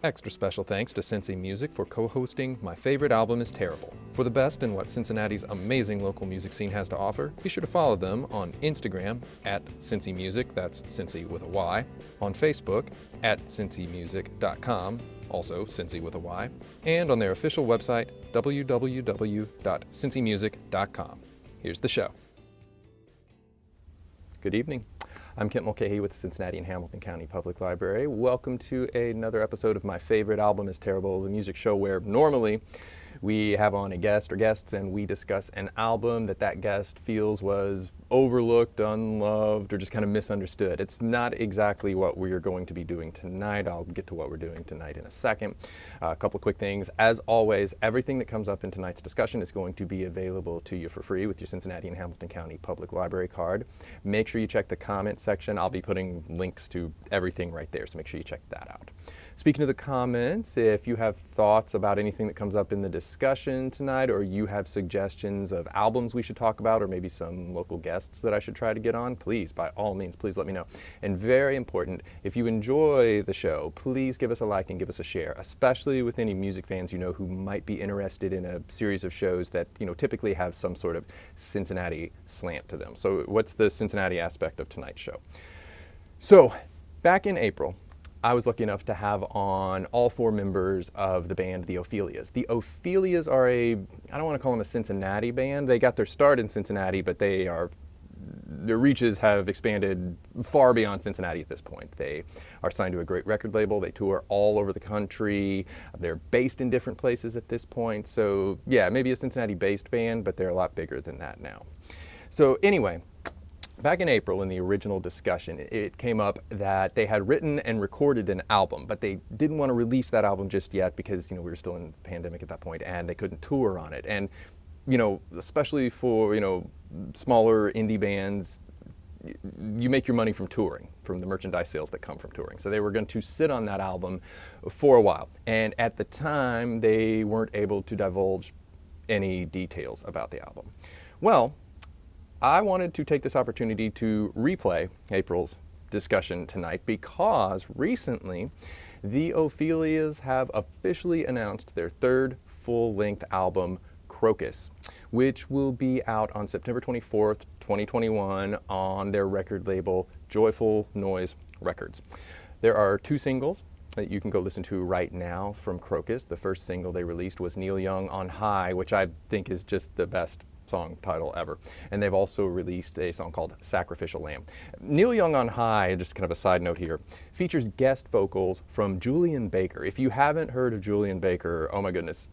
Extra special thanks to Cincy Music for co-hosting My Favorite Album is Terrible. For the best in what Cincinnati's amazing local music scene has to offer, be sure to follow them on Instagram at Cincy Music, that's Cincy with a Y, on Facebook at cincymusic.com, also Cincy with a Y, and on their official website, www.cincymusic.com. Here's the show. Good evening. I'm Kent Mulcahy with the Cincinnati and Hamilton County Public Library. Welcome to another episode of My Favorite Album is Terrible, the music show where normally we have on a guest or guests and we discuss an album that guest feels was overlooked, unloved, or just kind of misunderstood. It's not exactly what we're going to be doing tonight. I'll get to what we're doing tonight in a second. A couple of quick things. As always, everything that comes up in tonight's discussion is going to be available to you for free with your Cincinnati and Hamilton County Public Library card. Make sure you check the comment section. I'll be putting links to everything right there, so make sure you check that out. Speaking of the comments, if you have thoughts about anything that comes up in the discussion tonight, or you have suggestions of albums we should talk about, or maybe some local guests that I should try to get on, please, by all means, please let me know. And very important, if you enjoy the show, please give us a like and give us a share, especially with any music fans you know who might be interested in a series of shows that, you know, typically have some sort of Cincinnati slant to them. So what's the Cincinnati aspect of tonight's show? So back in April, I was lucky enough to have on all four members of the band, the Ophelias. The Ophelias are I don't want to call them a Cincinnati band. They got their start in Cincinnati, but their reaches have expanded far beyond Cincinnati at this point. They are signed to a great record label. They tour all over the country. They're based in different places at this point. So yeah, maybe a Cincinnati-based band, but they're a lot bigger than that now. So anyway, back in April, in the original discussion, it came up that they had written and recorded an album, but they didn't want to release that album just yet because, you know, we were still in the pandemic at that point, and they couldn't tour on it. And, you know, especially for, you know, smaller indie bands, you make your money from touring, from the merchandise sales that come from touring. So they were going to sit on that album for a while. And at the time, they weren't able to divulge any details about the album. Well, I wanted to take this opportunity to replay April's discussion tonight because recently the Ophelias have officially announced their third full-length album, Crocus, which will be out on September 24th, 2021 on their record label, Joyful Noise Records. There are two singles that you can go listen to right now from Crocus. The first single they released was Neil Young on High, which I think is just the best song title ever. And they've also released a song called Sacrificial Lamb. Neil Young on High, just kind of a side note here, features guest vocals from Julian Baker. If you haven't heard of Julian Baker, oh my goodness,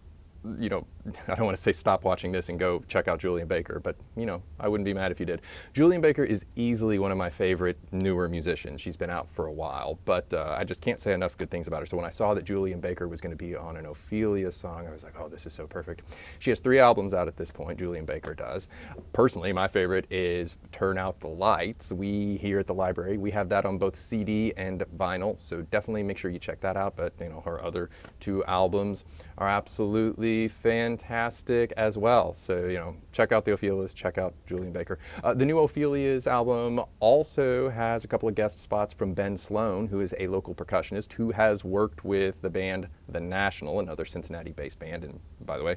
you know, I don't want to say stop watching this and go check out Julian Baker, but, you know, I wouldn't be mad if you did. Julian Baker is easily one of my favorite newer musicians. She's been out for a while, but I just can't say enough good things about her. So when I saw that Julian Baker was going to be on an Ophelias song, I was like, oh, this is so perfect. She has 3 albums out at this point, Julian Baker does. Personally, my favorite is Turn Out the Lights. We here at the library, we have that on both CD and vinyl, so definitely make sure you check that out. But, you know, her other 2 albums are absolutely fantastic as well. So, you know, check out the Ophelias, check out Julian Baker. The new Ophelias album also has a couple of guest spots from Ben Sloan, who is a local percussionist who has worked with the band The National, another Cincinnati-based band. And by the way,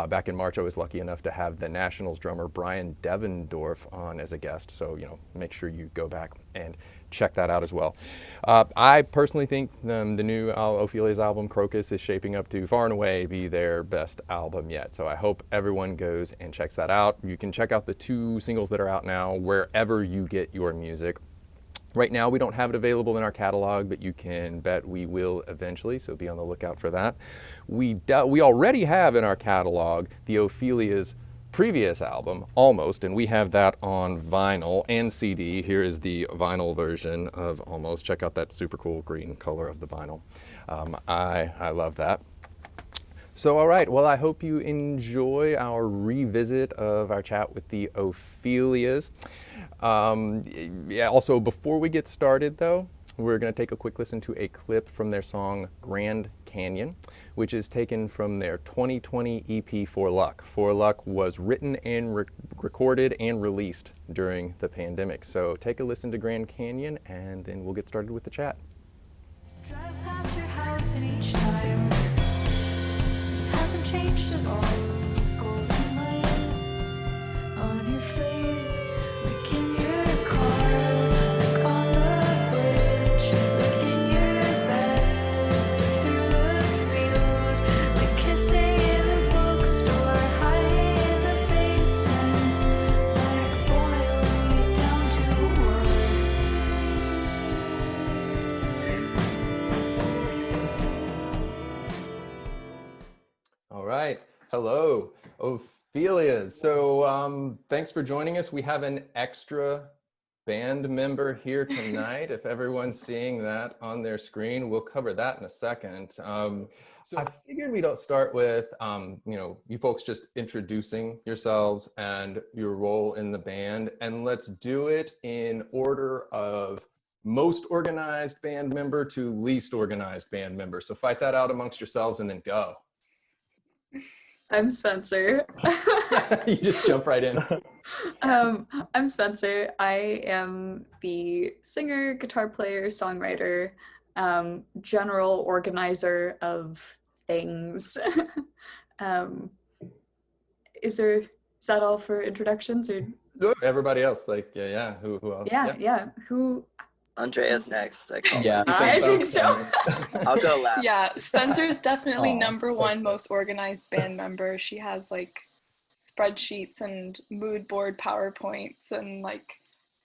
back in March, I was lucky enough to have The National's drummer Brian Devendorf on as a guest. So, you know, make sure you go back and check that out as well. I personally think the new Ophelias album, Crocus, is shaping up to far and away be their best album yet. So I hope everyone goes and checks that out. You can check out the 2 singles that are out now wherever you get your music. Right now, we don't have it available in our catalog, but you can bet we will eventually, so be on the lookout for that. We already have in our catalog the Ophelias' previous album, Almost, and we have that on vinyl and CD. Here is the vinyl version of Almost. Check out that super cool green color of the vinyl. I love that. So, all right, well, I hope you enjoy our revisit of our chat with the Ophelias. Also, before we get started, though, we're going to take a quick listen to a clip from their song Grand Canyon, which is taken from their 2020 EP, For Luck. For Luck was written and recorded and released during the pandemic. So take a listen to Grand Canyon, and then we'll get started with the chat. Drive past your house and each time hasn't changed at all. Golden light on your face, like in your car, like on the bridge, like in your bed, through the field, like kissing in the bookstore, hiding in the basement, like boiling it down to one. All right. Hello, Ophelias. So thanks for joining us. We have an extra band member here tonight. If everyone's seeing that on their screen, we'll cover that in a second. So I figured we'd start with, you folks just introducing yourselves and your role in the band. And let's do it in order of most organized band member to least organized band member. So fight that out amongst yourselves and then go. I'm Spencer. You just jump right in. I'm Spencer. I am the singer, guitar player, songwriter, general organizer of things. Is that all for introductions, or Everybody else, like, yeah, who else? Yeah. Who? Andrea's next. I think so. I'll go last. Yeah, Spencer's definitely number one most organized band member. She has like spreadsheets and mood board PowerPoints and like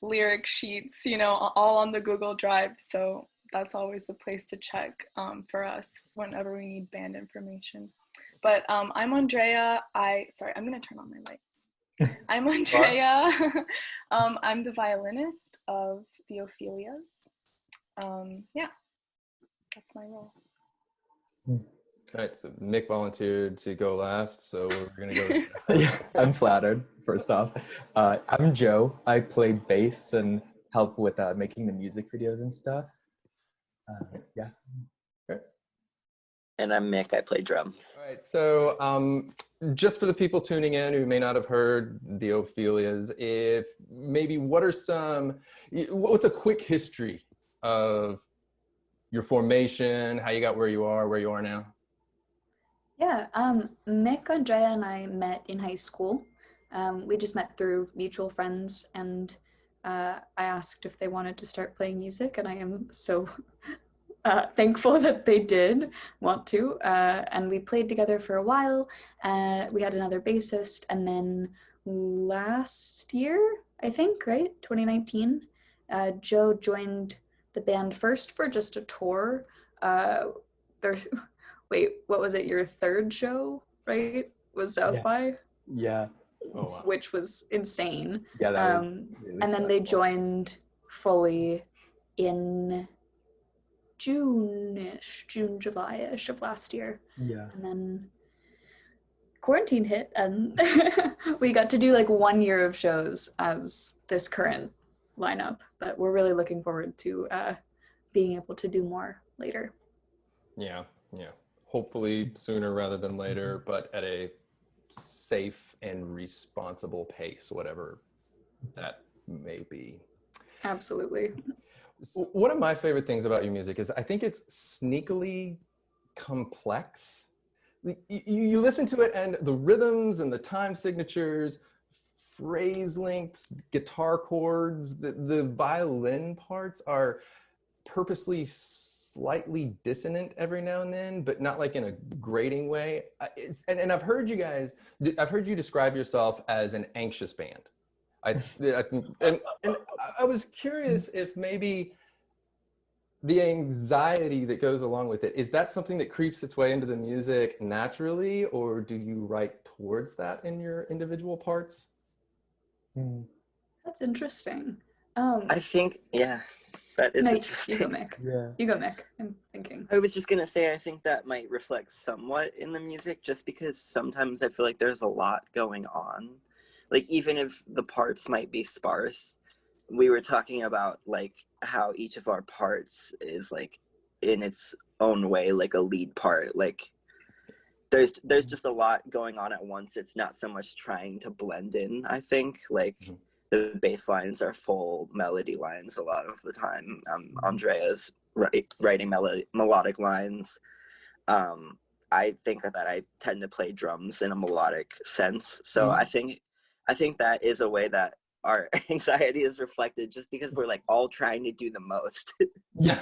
lyric sheets, all on the Google Drive. So that's always the place to check for us whenever we need band information. But I'm Andrea. I'm gonna turn on my light. I'm Andrea. I'm the violinist of the Ophelias. That's my role. All right, so Nick volunteered to go last, so we're gonna go. Yeah, I'm flattered, first off. I'm Joe. I play bass and help with making the music videos and stuff. Yeah. Okay. And I'm Mick. I play drums. All right, so just for the people tuning in who may not have heard the Ophelias, what's a quick history of your formation, how you got where you are now? Yeah, Mick, Andrea, and I met in high school. We just met through mutual friends, and I asked if they wanted to start playing music, and I am so thankful that they did want to. And we played together for a while. We had another bassist, and then last year, I think, right, 2019, Joe joined the band first for just a tour. Wait, what was it? Your third show, right? Was South by? Yeah. Oh, wow. Which was insane. Yeah, that was really and then they joined fully in June, July-ish of last year. Yeah. And then quarantine hit, and we got to do like 1 year of shows as this current lineup. But we're really looking forward to being able to do more later. Yeah. Hopefully sooner rather than later, but at a safe and responsible pace, whatever that may be. Absolutely. One of my favorite things about your music is I think it's sneakily complex. You listen to it and the rhythms and the time signatures, phrase lengths, guitar chords, the violin parts are purposely slightly dissonant every now and then, but not like in a grating way. And I've heard you describe yourself as an anxious band. And I was curious if maybe the anxiety that goes along with it, is that something that creeps its way into the music naturally, or do you write towards that in your individual parts? That's interesting. I think, yeah, that is interesting. You go, Mick. Yeah. You go, Mick. I'm thinking. I was just going to say, I think that might reflect somewhat in the music, just because sometimes I feel like there's a lot going on. Like, even if the parts might be sparse, we were talking about, like, how each of our parts is, like, in its own way, like a lead part. Like, there's just a lot going on at once. It's not so much trying to blend in, I think. Like, the bass lines are full melody lines a lot of the time. Andrea's writing melodic lines. I think that I tend to play drums in a melodic sense. So I think that is a way that our anxiety is reflected, just because we're like all trying to do the most. Yeah.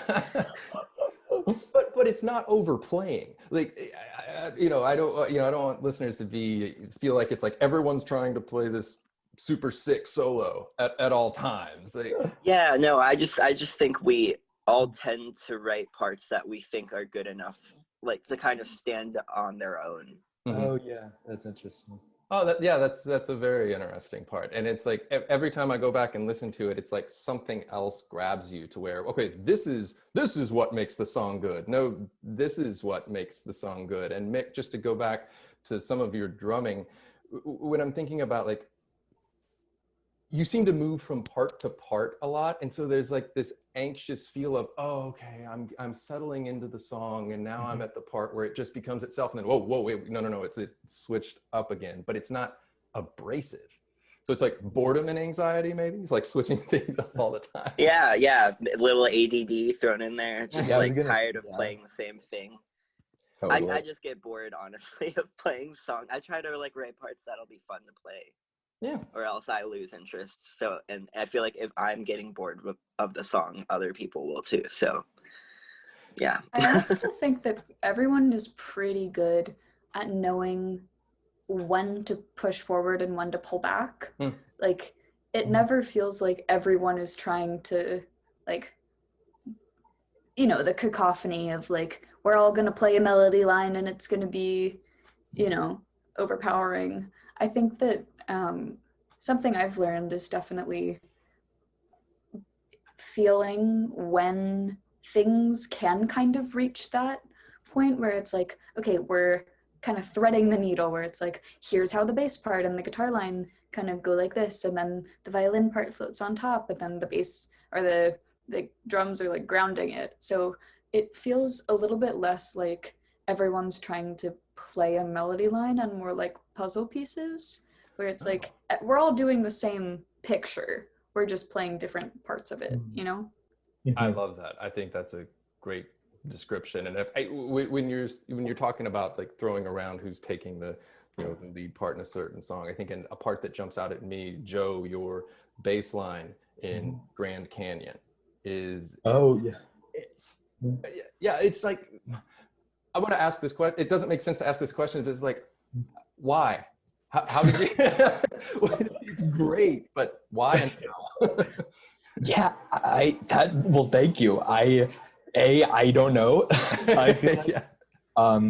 But it's not overplaying. Like, I don't want listeners to feel like it's like everyone's trying to play this super sick solo at all times. Like, Yeah, no, I just think we all tend to write parts that we think are good enough, like to kind of stand on their own. Oh yeah, that's interesting. Oh, that's a very interesting part. And it's like every time I go back and listen to it, it's like something else grabs you to where, okay, this is what makes the song good. No, this is what makes the song good. And Mick, just to go back to some of your drumming, when I'm thinking about, like, you seem to move from part to part a lot, and so there's like this anxious feel of, oh, okay, I'm settling into the song, and now I'm at the part where it just becomes itself, and then whoa, wait, no, it's switched up again, but it's not abrasive. So it's like boredom and anxiety, maybe. It's like switching things up all the time. Yeah, a little ADD thrown in there. Just tired of playing the same thing. Totally. I just get bored, honestly, of playing songs. I try to like write parts that'll be fun to play. Yeah. Or else I lose interest. So, and I feel like if I'm getting bored of the song, other people will too. So, yeah. I also think that everyone is pretty good at knowing when to push forward and when to pull back. Like, it never feels like everyone is trying to, like, the cacophony of like, we're all going to play a melody line and it's going to be, overpowering. I think that something I've learned is definitely feeling when things can kind of reach that point where it's like, okay, we're kind of threading the needle, where it's like, here's how the bass part and the guitar line kind of go like this, and then the violin part floats on top, but then the bass or the drums are like grounding it. So it feels a little bit less like everyone's trying to play a melody line and more like puzzle pieces, where it's like we're all doing the same picture, we're just playing different parts of it, I love that. I think that's a great description. And when you're talking about like throwing around who's taking the the lead part in a certain song, I think a part that jumps out at me, Joe, your bass line in Grand Canyon is it's like, I want to ask this question. It doesn't make sense to ask this question, but it's like, why? How did you? It's great, but why and how? Yeah, thank you. I don't know. I feel like,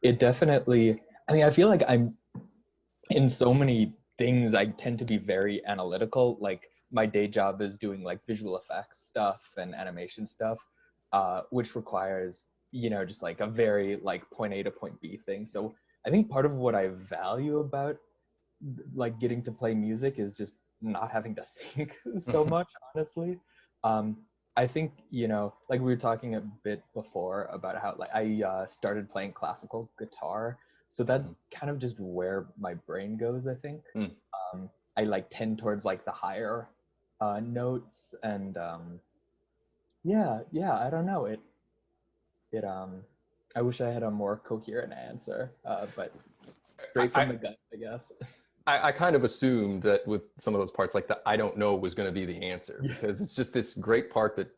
it definitely, I feel like I'm in so many things, I tend to be very analytical. Like, my day job is doing like visual effects stuff and animation stuff, which requires, just like a very like point A to point B thing. So I think part of what I value about like getting to play music is just not having to think so much, honestly. I think, like we were talking a bit before about how like I started playing classical guitar. So that's kind of just where my brain goes, I think. I like tend towards like the higher notes, and I don't know. I wish I had a more coherent answer, but straight from the gut, I guess. I kind of assumed that with some of those parts, like the I don't know was going to be the answer, because it's just this great part that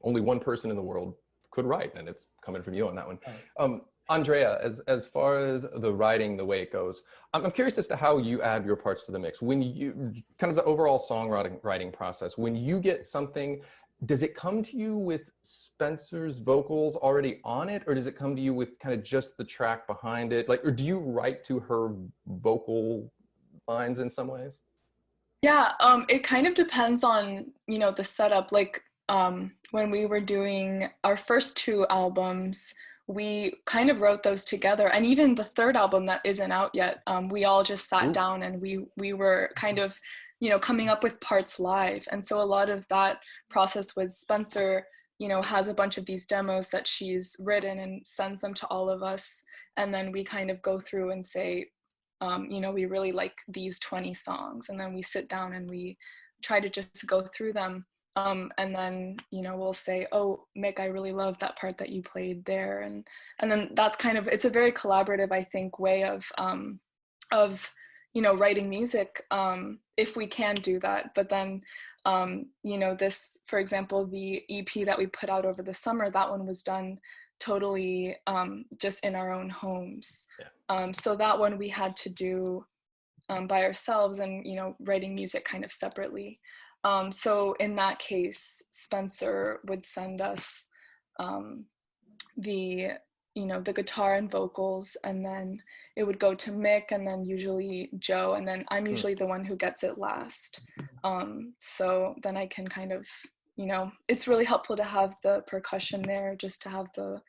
only one person in the world could write, and it's coming from you on that one. Andrea, as far as the writing, the way it goes, I'm curious as to how you add your parts to the mix. When you, kind of the overall songwriting process, when you get something, does it come to you with Spencer's vocals already on it, or does it come to you with kind of just the track behind it? Like, or do you write to her vocal lines in some ways? Yeah, it kind of depends on, the setup. Like, when we were doing our first two albums, we kind of wrote those together, and even the third album that isn't out yet, we all just sat down and we were kind of, coming up with parts live. And so a lot of that process was Spencer, has a bunch of these demos that she's written and sends them to all of us, and then we kind of go through and say, we really like these 20 songs, and then we sit down and we try to just go through them And then, you know, we'll say, oh, Mick, I really love that part that you played there. And then that's kind of, it's a very collaborative, I think, way of, you know, writing music, if we can do that. But then, you know, this, for example, the EP that we put out over the summer, that one was done totally just in our own homes. Yeah. So that one we had to do by ourselves, and, you know, writing music kind of separately. So in that case, Spencer would send us the, you know, the guitar and vocals, and then it would go to Mick, and then usually Joe, and then I'm usually the one who gets it last. So then I can kind of, you know, it's really helpful to have the percussion there, just to have the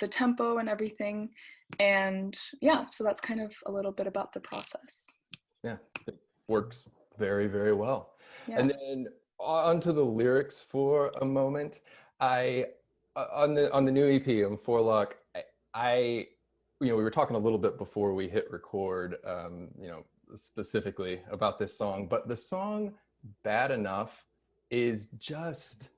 tempo and everything. And yeah, so that's kind of a little bit about the process. Yeah, it works very, very well. Yeah. And then onto the lyrics for a moment. On the new EP on Forlock, I you know, we were talking a little bit before we hit record, you know, specifically about this song, but the song "Bad Enough" is just,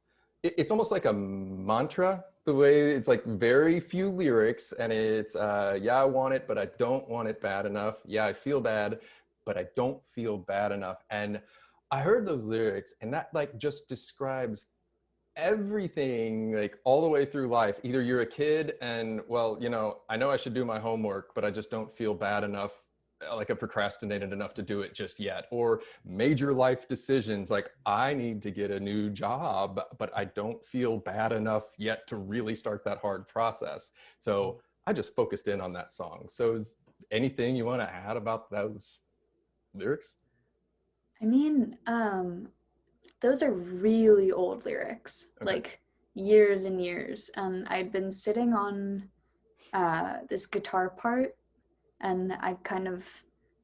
it's almost like a mantra. The way it's like very few lyrics, and it's yeah, I want it, but I don't want it bad enough. Yeah, I feel bad, but I don't feel bad enough. And I heard those lyrics, and that like just describes everything, like all the way through life. Either you're a kid and, well, you know, I know I should do my homework, but I just don't feel bad enough, like I procrastinated enough to do it just yet. Or major life decisions, like I need to get a new job, but I don't feel bad enough yet to really start that hard process. So I just focused in on that song. So is anything you want to add about those lyrics? I mean, those are really old lyrics, Okay. like years and years. And I'd been sitting on this guitar part, and I kind of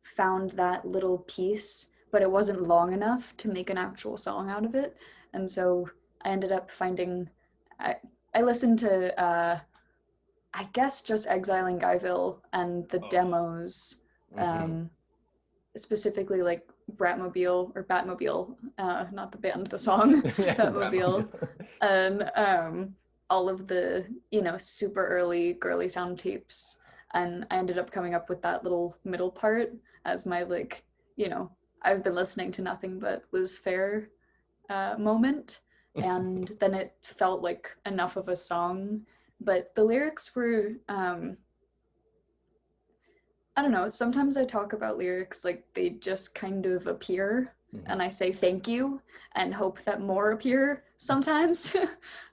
found that little piece, but it wasn't long enough to make an actual song out of it. And so I ended up finding, I listened to, I guess, just Exiling Guyville and the demos, specifically like Bratmobile, or Batmobile, not the band, the song, Yeah, Batmobile, and all of the, you know, super early girly sound tapes. And I ended up coming up with that little middle part as my, like, you know, I've been listening to nothing but Liz Phair moment. And then it felt like enough of a song. But the lyrics were, I don't know, sometimes I talk about lyrics like they just kind of appear, and I say thank you and hope that more appear sometimes.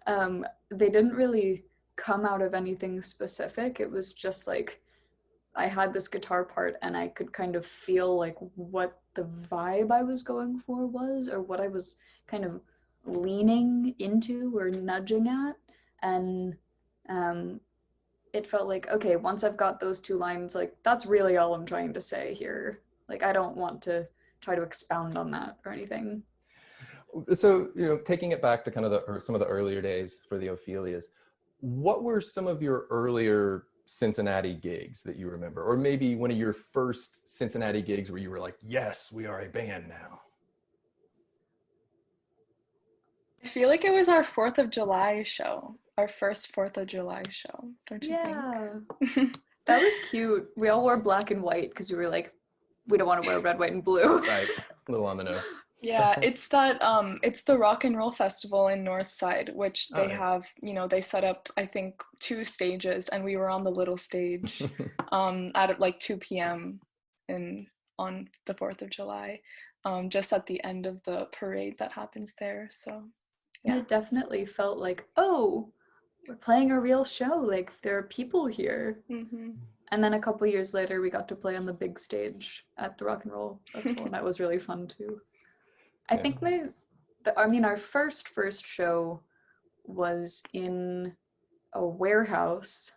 They didn't really come out of anything specific. It was just like I had this guitar part, and I could kind of feel like what the vibe I was going for was, or what I was kind of leaning into or nudging at. And it felt like, okay, once I've got those two lines, like that's really all I'm trying to say here. Like I don't want to try to expound on that or anything. So, you know, taking it back to kind of some of the earlier days for the Ophelias, what were some of your earlier Cincinnati gigs that you remember? Or maybe one of your first Cincinnati gigs where you were like, yes, we are a band now? I feel like it was our 4th of July show, our first 4th of July show, don't you think? That was cute. We all wore black and white because we were like, we don't want to wear red, white, and blue. Right, a little on the nose. Yeah, it's that, it's the Rock and Roll Festival in Northside, which they have, you know, they set up, I think, 2 stages, and we were on the little stage at like 2 p.m. on the 4th of July, just at the end of the parade that happens there, so. Yeah. It definitely felt like, oh, we're playing a real show. Like there are people here. And then a couple years later, we got to play on the big stage at the Rock and Roll Festival, and that was really fun too. I think our first show was in a warehouse,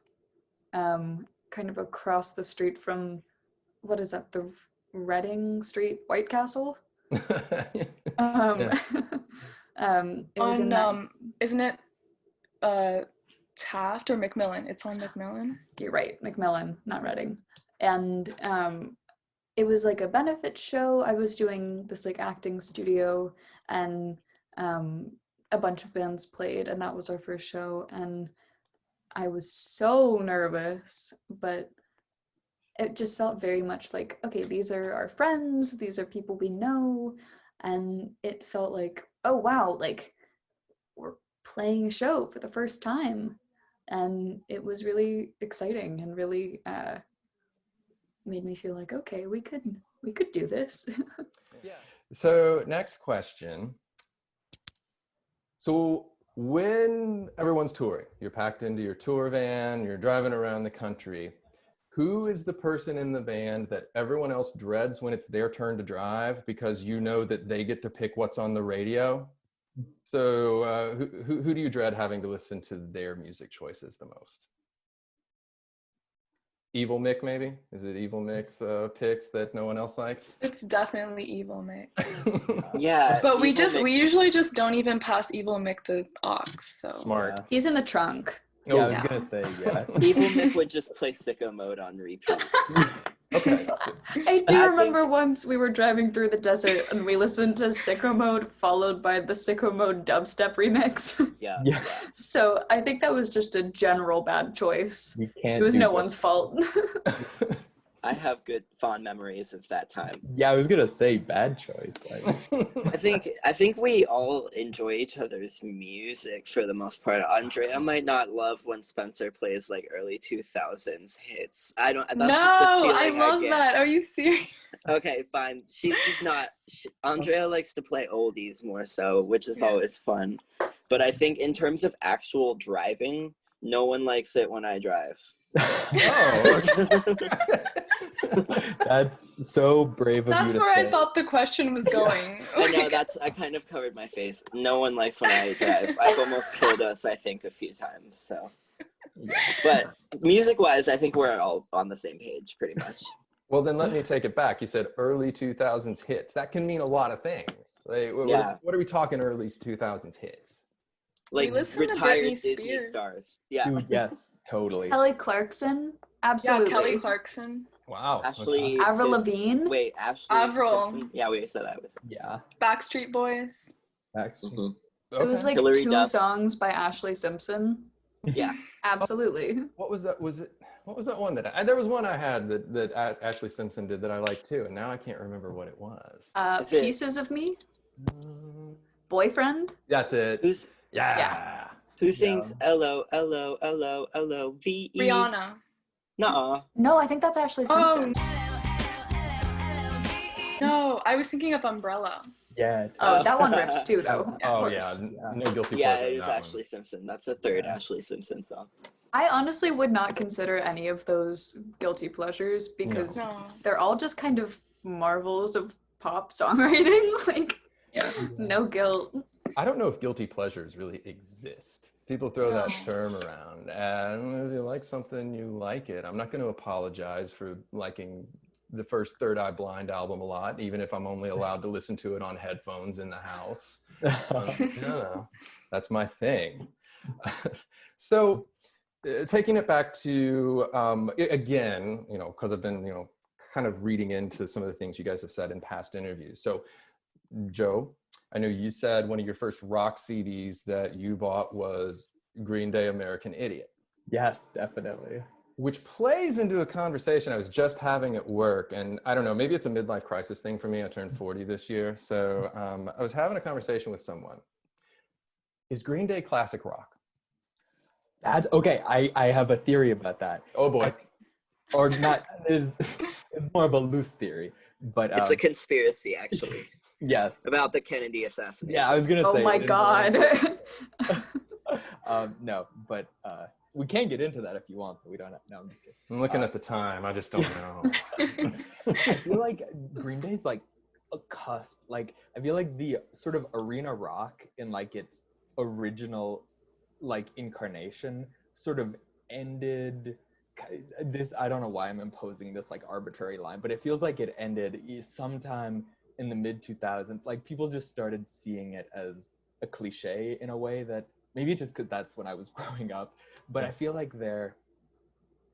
kind of across the street from, what is that, the Reading Street White Castle? It was isn't it Taft or McMillan? It's on McMillan. You're right, McMillan, not Reading. And it was like a benefit show. I was doing this like acting studio, and a bunch of bands played, and that was our first show, and I was so nervous, but it just felt very much like, okay, these are our friends, these are people we know, and it felt like, oh wow, like we're playing a show for the first time, and it was really exciting and really made me feel like, okay, we could do this. Yeah. So next question. So when everyone's touring, you're packed into your tour van, you're driving around the country, who is the person in the band that everyone else dreads when it's their turn to drive because you know that they get to pick what's on the radio? So who do you dread having to listen to their music choices the most? Evil Mick, maybe? Is it Evil Mick's picks that no one else likes? It's definitely Evil Mick. Yeah. But we Evil Mick- usually just don't even pass Evil Mick the aux. So Smart. Yeah. He's in the trunk. Yeah, I Oh, was yeah. gonna say, yeah. Evil Mick would just play Sicko Mode on repeat. okay. I do I remember think- once we were driving through the desert and we listened to Sicko Mode followed by the Sicko Mode dubstep remix. Yeah. Yeah. So I think that was just a general bad choice. We can't. It was do no both. one's fault. I have good fond memories of that time. Yeah, I was gonna say bad choice. Like, I think we all enjoy each other's music for the most part. Andrea might not love when Spencer plays like early 2000s hits. I don't. That's no, just the feeling I love get. that. Are you serious? Okay, fine. She's not. Andrea likes to play oldies more so, which is Yeah. always fun. But I think in terms of actual driving, no one likes it when I drive. Oh, okay. that's so brave of you That's to where say. I thought the question was going. I know I kind of covered my face. No one likes when I drive. I've almost killed us, I think, a few times. So, Yeah. but music-wise, I think we're all on the same page, pretty much. Well, then let me take it back. You said early 2000s hits. That can mean a lot of things. Like, Yeah. what are we talking early 2000s hits? Like listen to retired Britney Disney Spears. stars. Yeah, Dude, yes, totally. Kelly Clarkson, Yeah, absolutely. Kelly Clarkson, Wow. Ashley. Avril Lavigne. Wait, Ashley Avril. Simpson? Yeah, we said that. Yeah, Backstreet Boys. actually. Mhm. It was like Hillary 2 Duff. songs by Ashley Simpson. Yeah. Absolutely. What was that? What was that one that there was one I had that Ashley Simpson did that I liked too, and now I can't remember what it was. Is it- Pieces of Me, Boyfriend. That's it. Who's Yeah. who sings L-O L-O L-O L-O V-E? Rihanna. Nuh-uh. No, I think that's Ashley Simpson. No, I was thinking of Umbrella. Yeah. Oh, that one rips too, though. Yeah. of Oh yeah. course. No guilty Yeah, pleasure it in is that one. Ashley Simpson. That's the third Yeah. Ashley Simpson song. I honestly would not consider any of those guilty pleasures because No. they're all just kind of marvels of pop songwriting. Like, Yeah. no guilt. I don't know if guilty pleasures really exist. People throw that No. term around, and if you like something, you like it. I'm not going to apologize for liking the first Third Eye Blind album a lot, even if I'm only allowed to listen to it on headphones in the house. No, that's my thing. So, taking it back to again, because I've been, kind of reading into some of the things you guys have said in past interviews. So, Joe, I know you said one of your first rock CDs that you bought was Green Day, American Idiot, Yes, definitely. which plays into a conversation I was just having at work. And I don't know, maybe it's a midlife crisis thing for me. I turned 40 this year. So I was having a conversation with someone. Is Green Day classic rock? That's okay. I have a theory about that. Oh boy. Or not, it's more of a loose theory. But It's a conspiracy, actually, yes. about the Kennedy assassination. Yeah, I was gonna Oh say. my it involves- god. No, but we can get into that if you want, but we don't have, no, I'm just kidding. I'm looking at the time. I just don't know. I feel like Green Day's like a cusp. Like, I feel like the sort of arena rock in like its original like incarnation sort of ended this. I don't know why I'm imposing this like arbitrary line, but it feels like it ended sometime in the mid 2000s. Like, people just started seeing it as a cliche in a way that maybe just because that's when I was growing up, but I feel like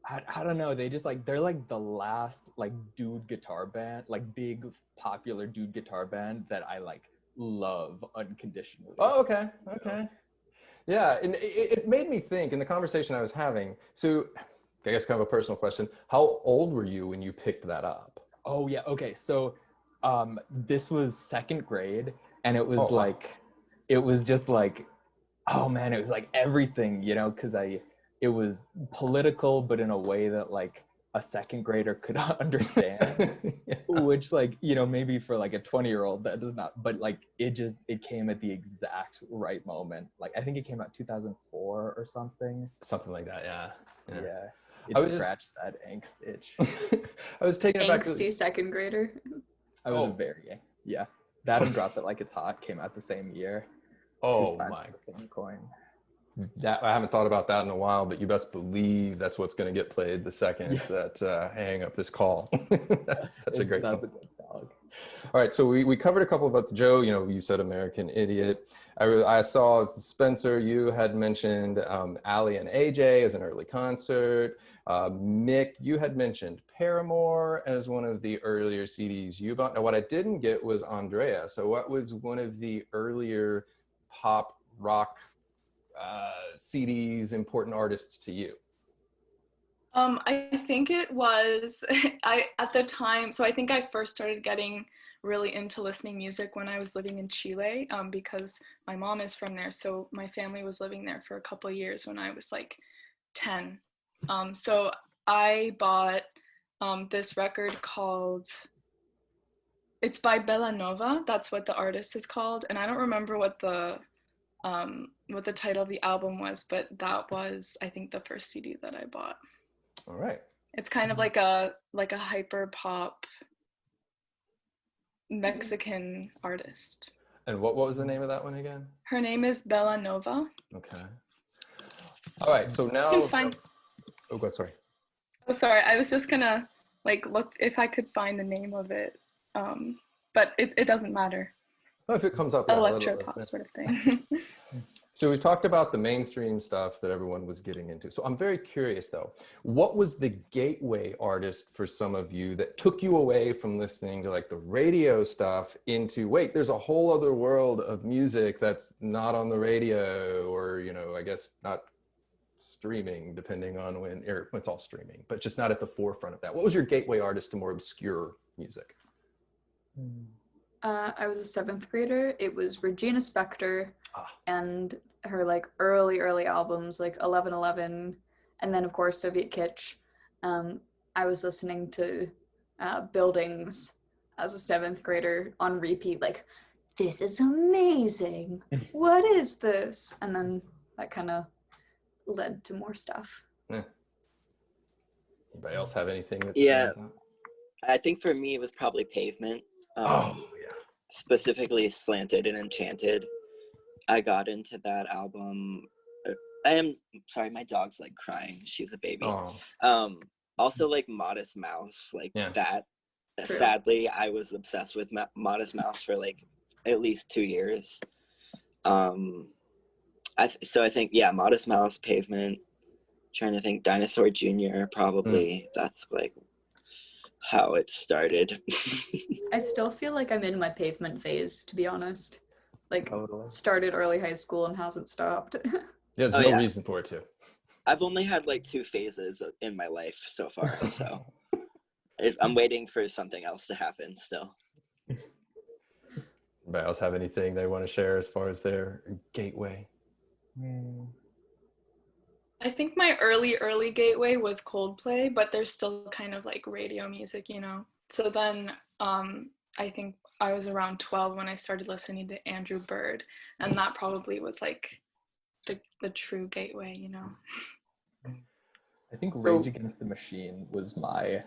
I don't know, they're like the last like dude guitar band, like big popular dude guitar band that I like love unconditionally. Oh, okay. Okay. Yeah, and it made me think in the conversation I was having. So, I guess kind of a personal question. How old were you when you picked that up? Oh yeah, okay. So this was second grade, and it was Oh, wow. like it was just like, oh man, it was like everything, because it was political, but in a way that like a second grader could understand. Yeah. Which like, maybe for like a 20-year-old that does not, but like it came at the exact right moment. Like I think it came out 2004 or something. Something like that, yeah. Yeah. I It was just scratched that angst itch. I was taking it back to Angsty second grader. I was Oh. yeah. That and Drop It Like It's Hot came out the same year. oh Two sides my, of the same coin. that I haven't thought about that in a while, but you best believe that's what's going to get played the second Yeah. that I hang up this call. That's such a great That's song. a good song. All right, so we covered a couple about Joe. You said American Idiot. I saw Spencer. You had mentioned Ali and AJ as an early concert. Mick, you had mentioned Paramore as one of the earlier CDs you bought. Now, what I didn't get was Andrea. So, what was one of the earlier pop rock CDs, important artists to you? I think it was at the time. So I think I first started getting really into listening music when I was living in Chile, because my mom is from there. So my family was living there for a couple of years when I was like 10. So I bought this record called, it's by Bellanova. That's what the artist is called. And I don't remember what the title of the album was, but that was, I think, the first CD that I bought. All right. It's kind of like a hyper pop Mexican artist. And what was the name of that one again? Her name is Bellanova. Okay. All right. So now. You can find. Oh, God, sorry. Oh, sorry. I was just gonna look if I could find the name of it, but it doesn't matter. Well, if it comes up, yeah, Electro pop sort of thing. So we've talked about the mainstream stuff that everyone was getting into. So I'm very curious though, what was the gateway artist for some of you that took you away from listening to like the radio stuff into, wait, there's a whole other world of music that's not on the radio, or, I guess not streaming, depending on when, or it's all streaming, but just not at the forefront of that. What was your gateway artist to more obscure music? I was a seventh grader. It was Regina Spektor Ah. and her like early albums like 1111, and then of course Soviet Kitsch. I was listening to Buildings as a seventh grader on repeat, like, this is amazing. What is this? And then that kind of led to more stuff. Yeah. Anybody else have anything that's Yeah. I think for me it was probably Pavement. Yeah. Specifically Slanted and Enchanted. I got into that album. I am sorry, my dog's like crying. She's a baby. Oh. Also like Modest Mouse, like that. True. Sadly, I was obsessed with Modest Mouse for like at least 2 years. So I think Modest Mouse, Pavement. Trying to think, Dinosaur Jr. probably. That's like how it started. I still feel like I'm in my Pavement phase, to be honest. Like, Totally. started early high school and hasn't stopped. Yeah, there's no reason for it to. I've only had like 2 phases in my life so far, so I'm waiting for something else to happen still. Anybody else have anything they want to share as far as their gateway? I think my early gateway was Coldplay, but there's still kind of like radio music, So then I think I was around 12 when I started listening to Andrew Bird, and that probably was like the true gateway, I think Rage Against the Machine was I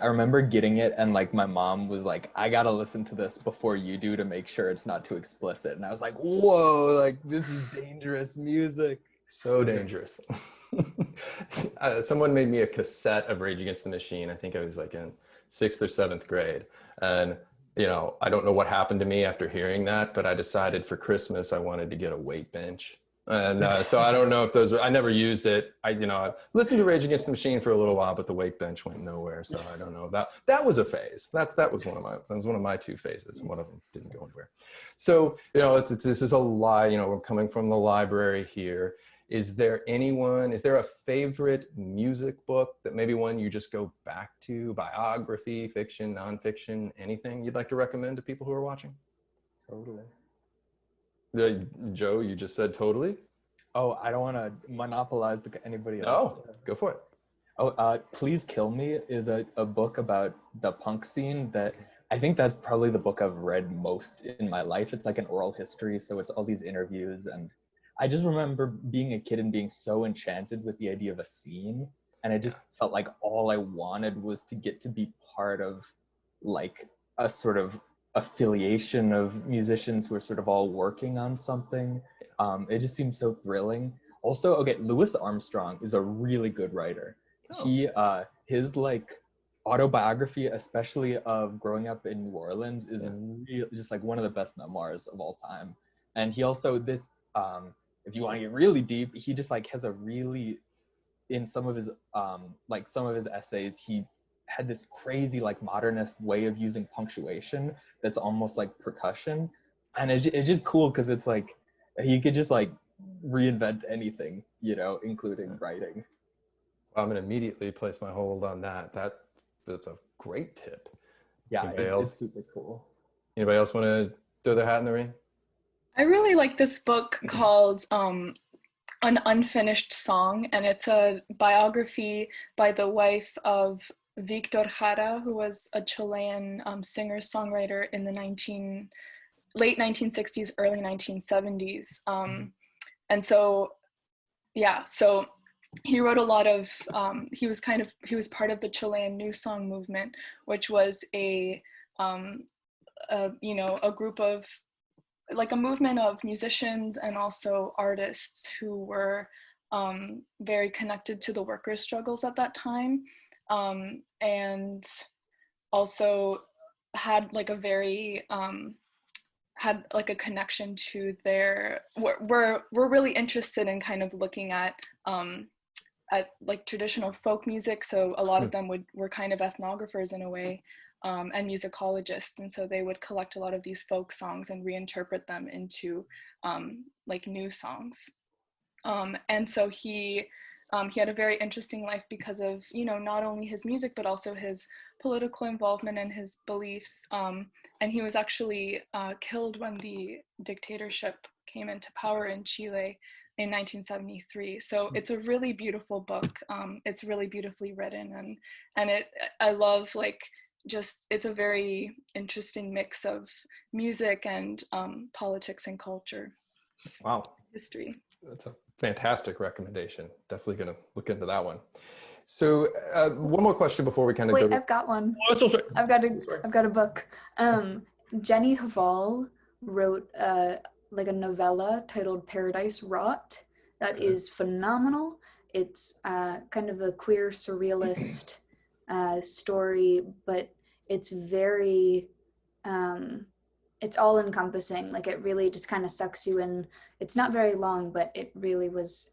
remember getting it, and like my mom was like, I gotta listen to this before you do to make sure it's not too explicit. And I was like, whoa, like this is dangerous music. So dangerous. Someone made me a cassette of Rage Against the Machine. I think I was like in 6th or 7th grade. And, I don't know what happened to me after hearing that, but I decided for Christmas I wanted to get a weight bench. And so I don't know if those I never used it. I listened to Rage Against the Machine for a little while, but the Wake Bench went nowhere. So I don't know. That was a phase. That was one of my two phases. One of them didn't go anywhere. So, this is a lie, we're coming from the library here. Is there a favorite music book that maybe one you just go back to, biography, fiction, nonfiction, anything you'd like to recommend to people who are watching? Totally. Joe, you just said totally? Oh, I don't want to monopolize anybody else. No, go for it. Oh, Please Kill Me is a book about the punk scene that I think that's probably the book I've read most in my life. It's like an oral history, so it's all these interviews, and I just remember being a kid and being so enchanted with the idea of a scene, and I just felt like all I wanted was to get to be part of like a sort of affiliation of musicians who are sort of all working on something. It just seems so thrilling. Also, okay, Louis Armstrong is a really good writer. He his like autobiography, especially of growing up in New Orleans, is really just like one of the best memoirs of all time. And he also if you want to get really deep, he just like has a really, in some of his essays, he had this crazy like modernist way of using punctuation that's almost like percussion, and it's just cool because it's like he could just like reinvent anything, including writing. Well, I'm gonna immediately place my hold on that. That's a great tip. Yeah, it's super cool. Anybody else want to throw their hat in the ring? I really like this book called An Unfinished Song, and it's a biography by the wife of Victor Jara, who was a Chilean singer-songwriter in the late 1960s, early 1970s. And so he wrote a lot of, he was part of the Chilean New Song movement, which was a group of, like a movement of musicians and also artists who were very connected to the workers' struggles at that time, and also had like a very had like a connection to we're really interested in kind of looking at like traditional folk music. So a lot of them were kind of ethnographers in a way, and musicologists, and so they would collect a lot of these folk songs and reinterpret them into like new songs. And so he had a very interesting life because of, not only his music, but also his political involvement and his beliefs. And he was actually killed when the dictatorship came into power in Chile in 1973. So it's a really beautiful book. It's really beautifully written, and I love it's a very interesting mix of music and politics and culture. Wow. History. That's a fantastic recommendation. Definitely going to look into that one. So one more question before we kind of Wait, I've got one. Oh, so sorry. I've got a book. Jenny Hval wrote like a novella titled Paradise Rot that is phenomenal. It's kind of a queer surrealist story, but it's very it's all encompassing. Like, it really just kind of sucks you in. It's not very long, but it really was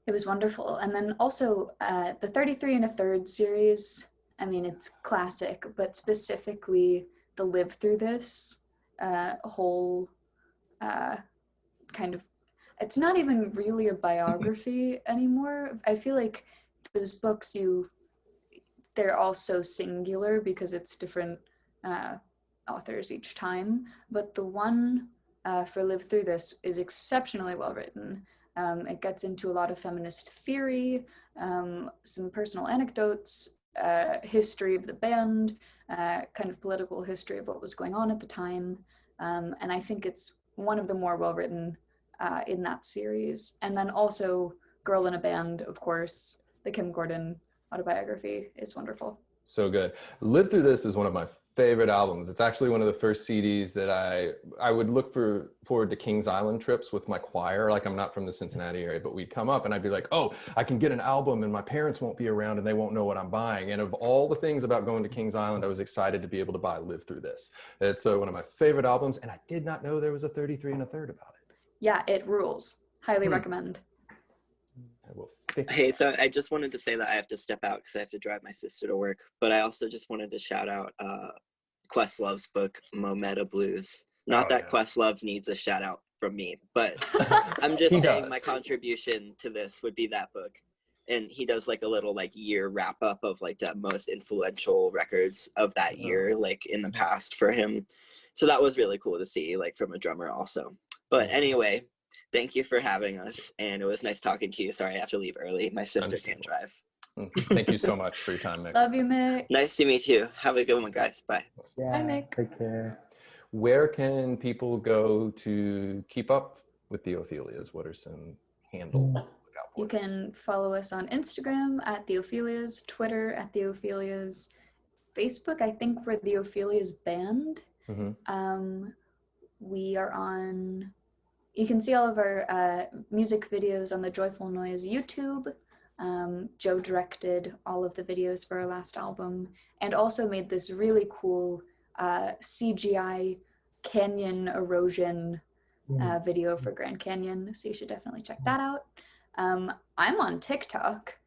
it was wonderful. And then also the 33 1/3 series, I mean, it's classic, but specifically the Live Through This whole kind of, it's not even really a biography anymore. I feel like those books, they're all so singular because it's different authors each time, but the one for Live Through This is exceptionally well written. It gets into a lot of feminist theory, some personal anecdotes, history of the band, kind of political history of what was going on at the time, and I think it's one of the more well written in that series. And then also Girl in a Band, of course, the Kim Gordon autobiography is wonderful. So good. Live Through This is one of my favorite albums. It's actually one of the first CDs that I would look forward to Kings Island trips with my choir. Like, I'm not from the Cincinnati area, but we'd come up and I'd be like, oh, I can get an album and my parents won't be around and they won't know what I'm buying. And of all the things about going to Kings Island, I was excited to be able to buy Live Through This. It's one of my favorite albums, and I did not know there was a 33 1/3 about it. yeah, it rules. Highly recommend. I will fix Hey, so I just wanted to say that I have to step out because I have to drive my sister to work. But I also just wanted to shout out Questlove's book, Mometa Blues. Not that Questlove needs a shout out from me, but I'm just He saying does. my contribution to this would be that book. And he does like a little like year wrap up of like the most influential records of that year, like in the past for him. So that was really cool to see, like from a drummer also. But anyway, thank you for having us, and it was nice talking to you. Sorry, I have to leave early. My sister can't drive. Thank you so much for your time, Mick. Love you, Mick. Nice to meet you. Have a good one, guys. Bye. Yeah, Bye, Nick. take care. Where can people go to keep up with the Ophelias? What are some handles to look out for? You can follow us on Instagram at the Ophelias, Twitter at the Ophelias, Facebook, I think we're the Ophelias Band. We are on, you can see all of our music videos on the Joyful Noise YouTube. Joe directed all of the videos for our last album and also made this really cool CGI canyon erosion video for Grand Canyon, so you should definitely check that out. I'm on TikTok.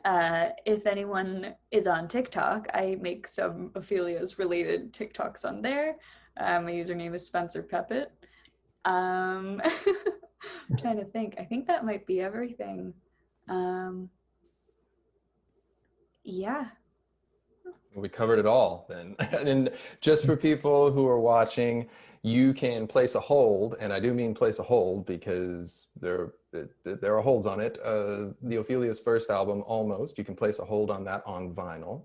If anyone is on TikTok, I make some Ophelias related TikToks on there. My username is Spencer Peppet. I'm trying to think. I think that might be everything. Yeah. We covered it all then. And just for people who are watching, you can place a hold, and I do mean place a hold because there are holds on it. The Ophelia's first album, Almost, you can place a hold on that on vinyl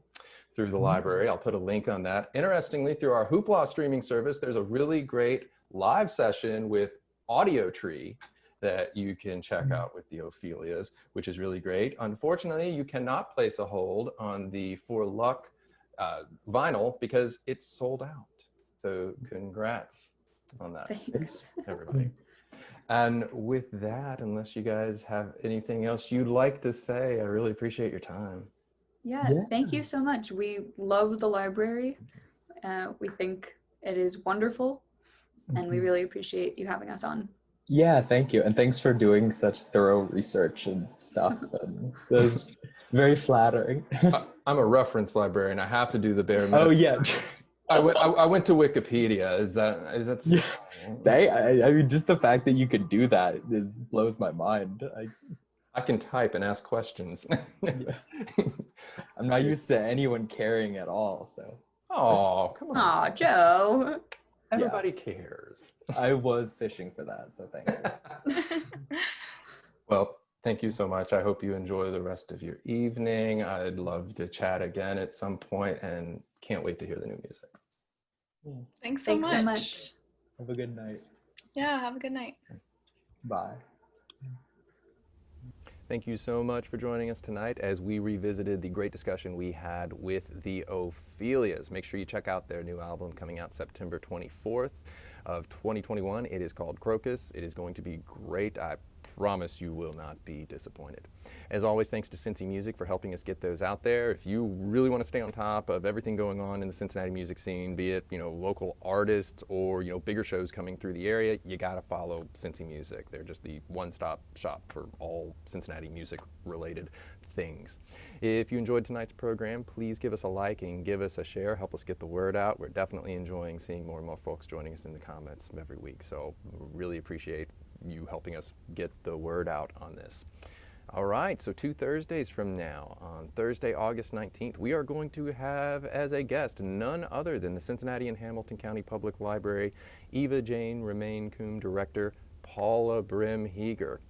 through the library. I'll put a link on that. Interestingly, through our Hoopla streaming service, there's a really great live session with Audio Tree that you can check out with the Ophelias, which is really great. Unfortunately, you cannot place a hold on the For Luck vinyl because it's sold out. So congrats on that. Thanks. Everybody. And with that, unless you guys have anything else you'd like to say, I really appreciate your time. Yeah, thank you so much. We love the library. We think it is wonderful, and we really appreciate you having us on. Yeah, thank you. And thanks for doing such thorough research and stuff. And it was very flattering. I'm a reference librarian. I have to do the bare minimum. Oh, yeah. I went to Wikipedia. Is that Yeah. I mean, just the fact that you could do that blows my mind. I can type and ask questions. I'm not used to anyone caring at all, so. Oh, come on. Aw, Joe. Everybody cares. I was fishing for that, so thank you. Well, thank you so much. I hope you enjoy the rest of your evening. I'd love to chat again at some point and can't wait to hear the new music. Thanks so much. Have a good night. Yeah, have a good night. Bye. Thank you so much for joining us tonight as we revisited the great discussion we had with the Ophelias. Make sure you check out their new album coming out September 24th of 2021. It is called Crocus. It is going to be great. I promise you will not be disappointed. As always, thanks to Cincy Music for helping us get those out there. If you really want to stay on top of everything going on in the Cincinnati music scene, be it, local artists or, bigger shows coming through the area, you got to follow Cincy Music. They're just the one-stop shop for all Cincinnati music related things. If you enjoyed tonight's program, please give us a like and give us a share. Help us get the word out. We're definitely enjoying seeing more and more folks joining us in the comments every week. So really appreciate you helping us get the word out on this. All right, so 2 Thursdays from now, on Thursday, August 19th, we are going to have as a guest none other than the Cincinnati and Hamilton County Public Library Eva Jane Remain-Coombe Director Paula Brim-Heeger.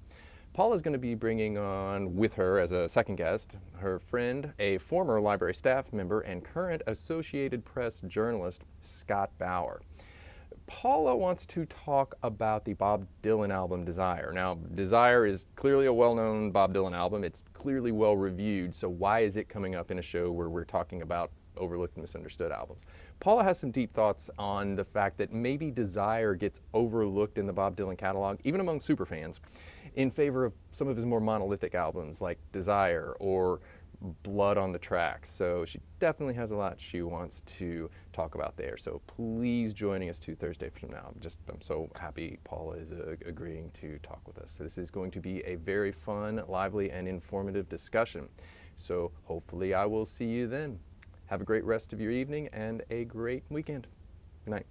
Paula's going to be bringing on with her as a second guest her friend, a former library staff member and current Associated Press journalist, Scott Bauer. Paula wants to talk about the Bob Dylan album Desire. Now, Desire is clearly a well-known Bob Dylan album. It's clearly well-reviewed, so why is it coming up in a show where we're talking about overlooked and misunderstood albums? Paula has some deep thoughts on the fact that maybe Desire gets overlooked in the Bob Dylan catalog, even among superfans, in favor of some of his more monolithic albums like Desire or blood on the tracks. So she definitely has a lot she wants to talk about there. So please joining us 2 Thursdays from now. I'm so happy Paula is agreeing to talk with us. So this is going to be a very fun, lively, and informative discussion. So hopefully I will see you then. Have a great rest of your evening and a great weekend. Good night.